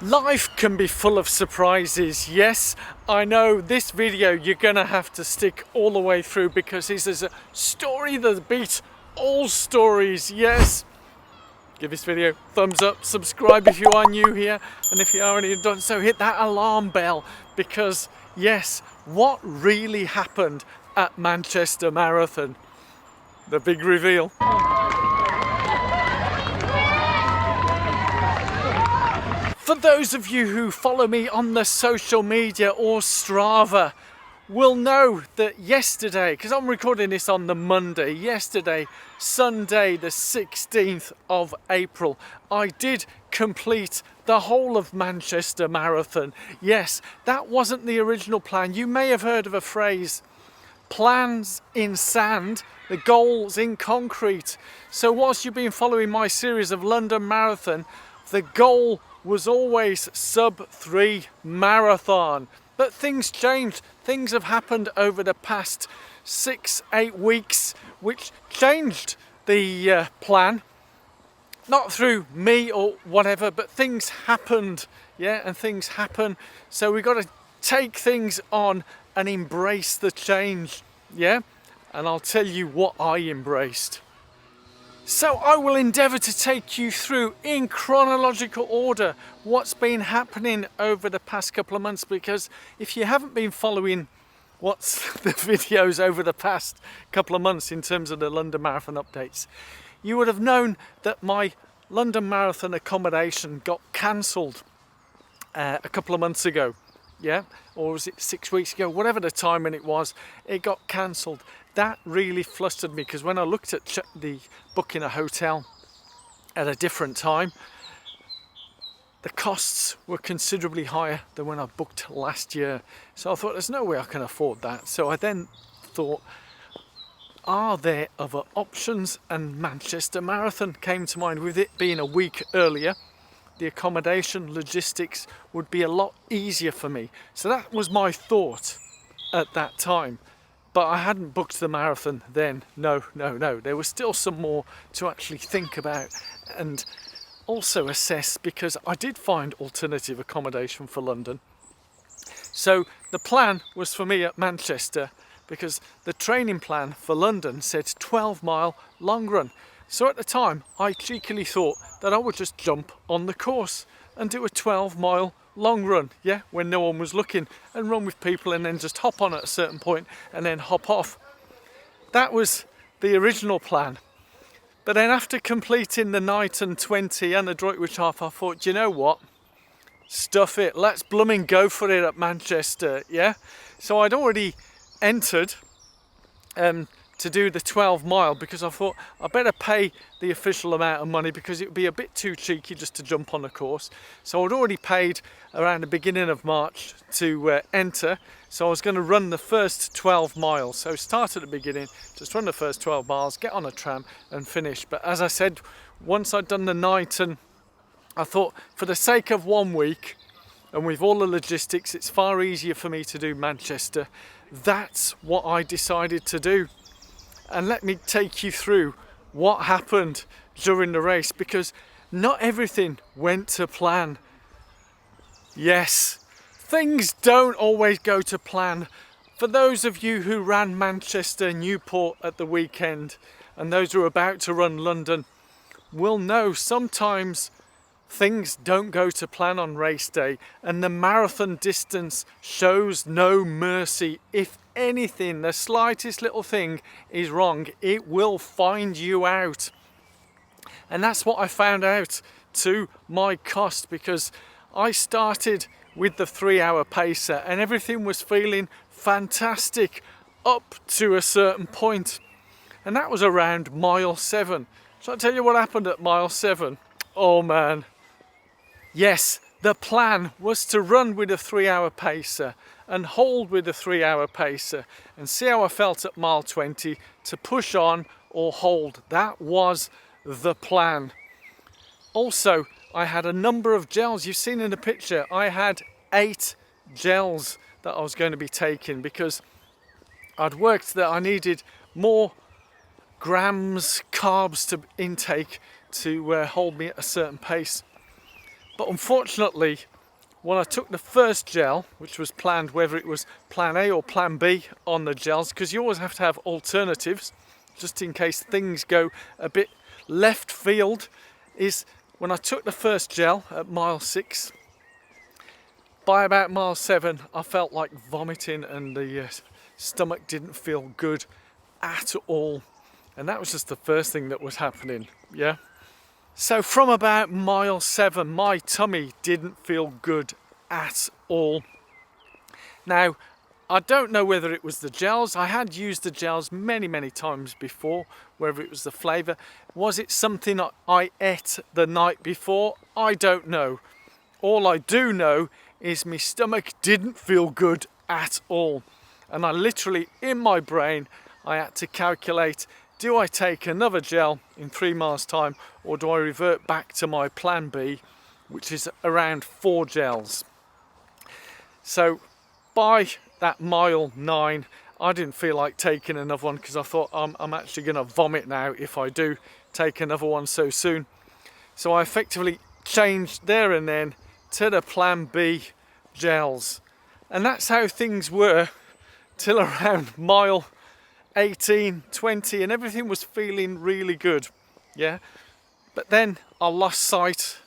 Life can be full of surprises. Yes, I know this video you're gonna have to stick all the way through because this is a story that beats all stories. Yes, give this video a thumbs up, subscribe if you are new here, and if you already done so, hit that alarm bell because yes, what really happened at Manchester Marathon? The big reveal. For those of you who follow me on the social media or Strava will know that yesterday, because I'm recording this on the Monday, yesterday, Sunday the 16th of April, I did complete the whole of Manchester Marathon. Yes, that wasn't the original plan. You may have heard of a phrase, plans in sand, the goals in concrete. So whilst you've been following my series of London Marathon, the goal was always sub-3 marathon. But things changed. Things have happened over the past 6-8 weeks which changed the plan. Not through me or whatever, but things happened. Yeah, and things happen. So we've got to take things on and embrace the change. Yeah, and I'll tell you what I embraced. So I will endeavour to take you through in chronological order what's been happening over the past couple of months, because if you haven't been following what's the videos over the past couple of months in terms of the London Marathon updates, you would have known that my London Marathon accommodation got cancelled a couple of months ago. Yeah, or was it 6 weeks ago, whatever the timing it was, it got cancelled. That really flustered me because when I looked at the booking a hotel at a different time, the costs were considerably higher than when I booked last year. So I thought there's no way I can afford that. So I then thought, are there other options? And Manchester Marathon came to mind. With it being a week earlier, the accommodation logistics would be a lot easier for me. So that was my thought at that time. But I hadn't booked the marathon then. No. There was still some more to actually think about and also assess, because I did find alternative accommodation for London. So the plan was for me at Manchester, because the training plan for London said 12-mile long run. So at the time, I cheekily thought that I would just jump on the course and do a 12-mile long run, yeah, when no one was looking, and run with people and then just hop on at a certain point and then hop off. That was the original plan. But then after completing the night and 20 and the Droitwich half, I thought, you know what? Stuff it. Let's blooming go for it at Manchester, yeah? So I'd already entered to do the 12-mile because I thought I better pay the official amount of money because it would be a bit too cheeky just to jump on the course. So I'd already paid around the beginning of March to enter. So I was going to run the first 12 miles. So start at the beginning, just run the first 12 miles, get on a tram and finish. But as I said, once I'd done the night, and I thought for the sake of 1 week and with all the logistics, it's far easier for me to do Manchester. That's what I decided to do. And let me take you through what happened during the race, because not everything went to plan. Yes, things don't always go to plan. For those of you who ran Manchester Newport at the weekend, and those who are about to run London, will know sometimes things don't go to plan on race day, and the marathon distance shows no mercy. If anything, the slightest little thing is wrong, it will find you out. And that's what I found out to my cost, because I started with the 3-hour pacer and everything was feeling fantastic up to a certain point, and that was around mile 7. So I'll tell you what happened at mile 7. Oh man. Yes, the plan was to run with a 3-hour pacer and hold with a 3-hour pacer and see how I felt at mile 20 to push on or hold. That was the plan. Also, I had a number of gels. You've seen in the picture, I had 8 gels that I was going to be taking because I'd worked that I needed more grams carbs to intake to hold me at a certain pace. But unfortunately, when I took the first gel, which was planned, whether it was plan A or plan B on the gels, because you always have to have alternatives just in case things go a bit left field, is when I took the first gel at mile 6, by about mile 7 I felt like vomiting and the stomach didn't feel good at all, and that was just the first thing that was happening. Yeah, so from about mile 7 my tummy didn't feel good at all. Now I don't know whether it was the gels. I had used the gels many times before, whether it was the flavour. Was it something I ate the night before? I don't know. All I do know is my stomach didn't feel good at all. And I literally, in my brain, I had to calculate, do I take another gel in 3 miles time, or do I revert back to my plan B, which is around 4 gels? So by that mile 9, I didn't feel like taking another one, because I thought I'm actually going to vomit now if I do take another one so soon. So I effectively changed there and then to the plan B gels, and that's how things were till around mile 18, 20, and everything was feeling really good. Yeah, but then I lost sight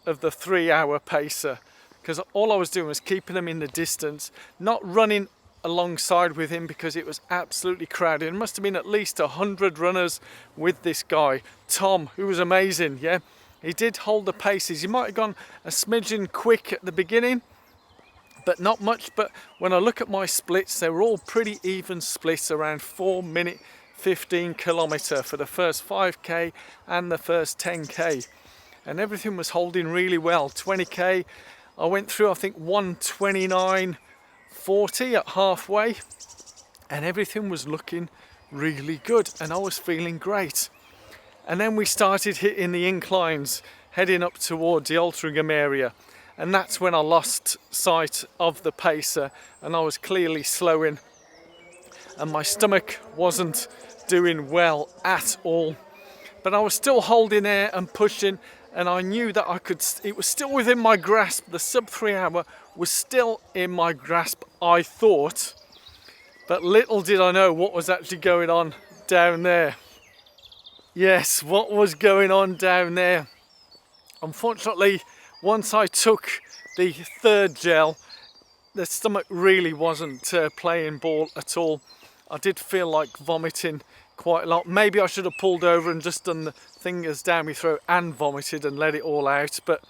of the 3-hour pacer, because all I was doing was keeping them in the distance, not running alongside with him because it was absolutely crowded. It must have been at least 100 runners with this guy, Tom, who was amazing. Yeah, he did hold the paces. He might have gone a smidgen quick at the beginning, but not much. But when I look at my splits, they were all pretty even splits, around 4-minute 15 kilometre for the first 5k and the first 10k, and everything was holding really well. 20k I went through, I think 1:29:40 at halfway, and everything was looking really good and I was feeling great. And then we started hitting the inclines heading up towards the Altrincham area, and that's when I lost sight of the pacer and I was clearly slowing, and my stomach wasn't doing well at all. But I was still holding air and pushing, and I knew that I could, it was still within my grasp. The sub 3 hour was still in my grasp, I thought, but little did I know what was actually going on down there. Yes, what was going on down there? Unfortunately, once I took the third gel, the stomach really wasn't playing ball at all. I did feel like vomiting quite a lot. Maybe I should have pulled over and just done the fingers down my throat and vomited and let it all out, but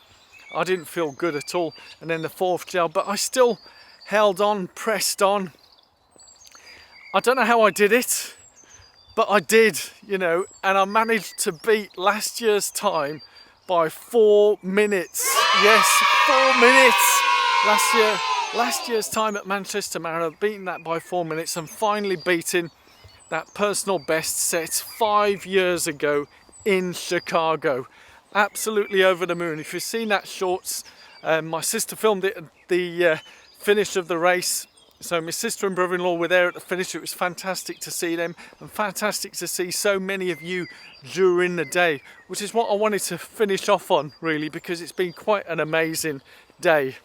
I didn't feel good at all. And then the fourth gel, but I still held on, pressed on. I don't know how I did it, but I did, you know, and I managed to beat last year's time by 4 minutes. Yes, 4 minutes. Last year's time at Manchester Marathon, beating that by 4 minutes and finally beating that personal best set 5 years ago in Chicago. Absolutely over the moon. If you've seen that shorts, my sister filmed it at the finish of the race. So my sister and brother-in-law were there at the finish. It was fantastic to see them, and fantastic to see so many of you during the day, which is what I wanted to finish off on, really, because it's been quite an amazing day.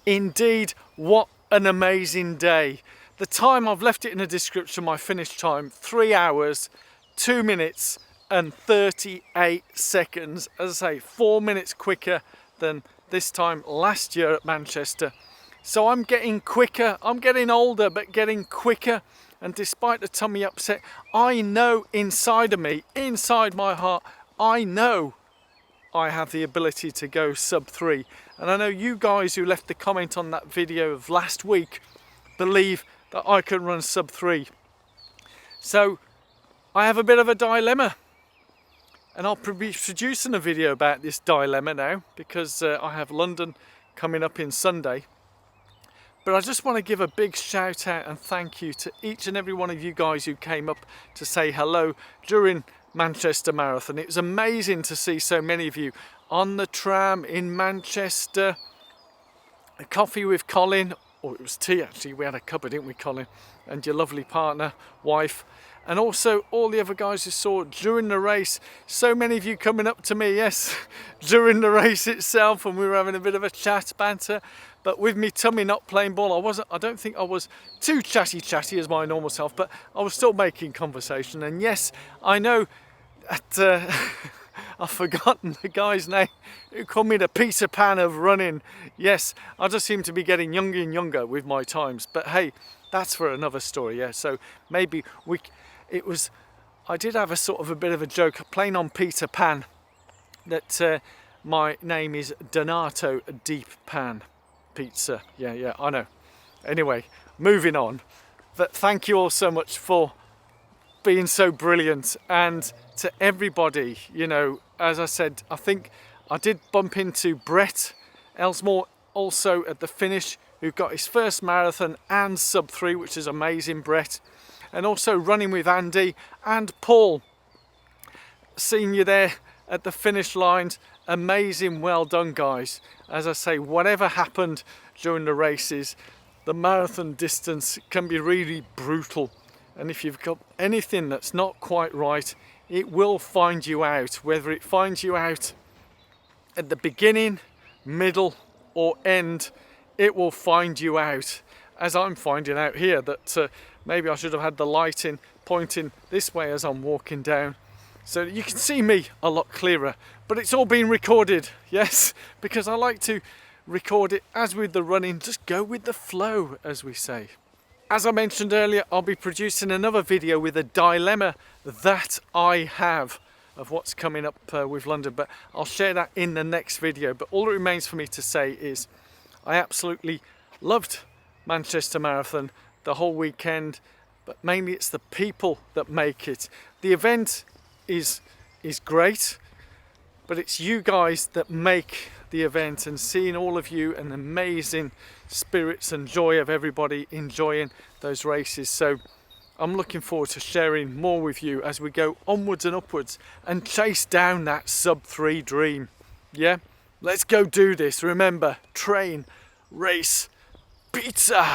Indeed, what an amazing day. The time, I've left it in the description, my finish time, 3 hours, 2 minutes and 38 seconds. As I say, 4 minutes quicker than this time last year at Manchester. So I'm getting quicker, I'm getting older, but getting quicker. And despite the tummy upset, I know inside of me, inside my heart, I know I have the ability to go sub 3. And I know you guys who left the comment on that video of last week believe that I can run sub 3. So I have a bit of a dilemma, and I'll be producing a video about this dilemma now, because I have London coming up in Sunday. But I just want to give a big shout out and thank you to each and every one of you guys who came up to say hello during Manchester Marathon. It was amazing to see so many of you on the tram in Manchester, a coffee with Colin, or it was tea actually, we had a cuppa, didn't we, Colin, and your lovely partner, wife, and also all the other guys who saw during the race. So many of you coming up to me, yes, during the race itself, and we were having a bit of a chat, banter. But with me tummy not playing ball, I don't think I was too chatty as my normal self, but I was still making conversation. And yes, I know that I've forgotten the guy's name who called me the Peter Pan of running. Yes, I just seem to be getting younger and younger with my times. But hey, that's for another story, yeah. So maybe I did have a sort of a bit of a joke playing on Peter Pan, that my name is Donato Deep Pan Pizza. Yeah, I know. Anyway, moving on. But thank you all so much for being so brilliant, and to everybody, you know, as I said, I think I did bump into Brett Elsmore also at the finish, who got his first marathon and sub 3, which is amazing, Brett. And also running with Andy and Paul. Seeing you there at the finish line, amazing, well done guys. As I say, whatever happened during the races, the marathon distance can be really brutal. And if you've got anything that's not quite right, it will find you out. Whether it finds you out at the beginning, middle or end, it will find you out. As I'm finding out here that maybe I should have had the lighting pointing this way as I'm walking down, so that you can see me a lot clearer. But it's all been recorded, yes, because I like to record it as with the running, just go with the flow, as we say. As I mentioned earlier, I'll be producing another video with a dilemma that I have of what's coming up with London, but I'll share that in the next video. But all that remains for me to say is I absolutely loved Manchester Marathon the whole weekend, but mainly it's the people that make it. The event is great, but it's you guys that make the event, and seeing all of you and the amazing spirits and joy of everybody enjoying those races. So I'm looking forward to sharing more with you as we go onwards and upwards and chase down that sub 3 dream. Yeah, let's go do this. Remember, train, race, pizza.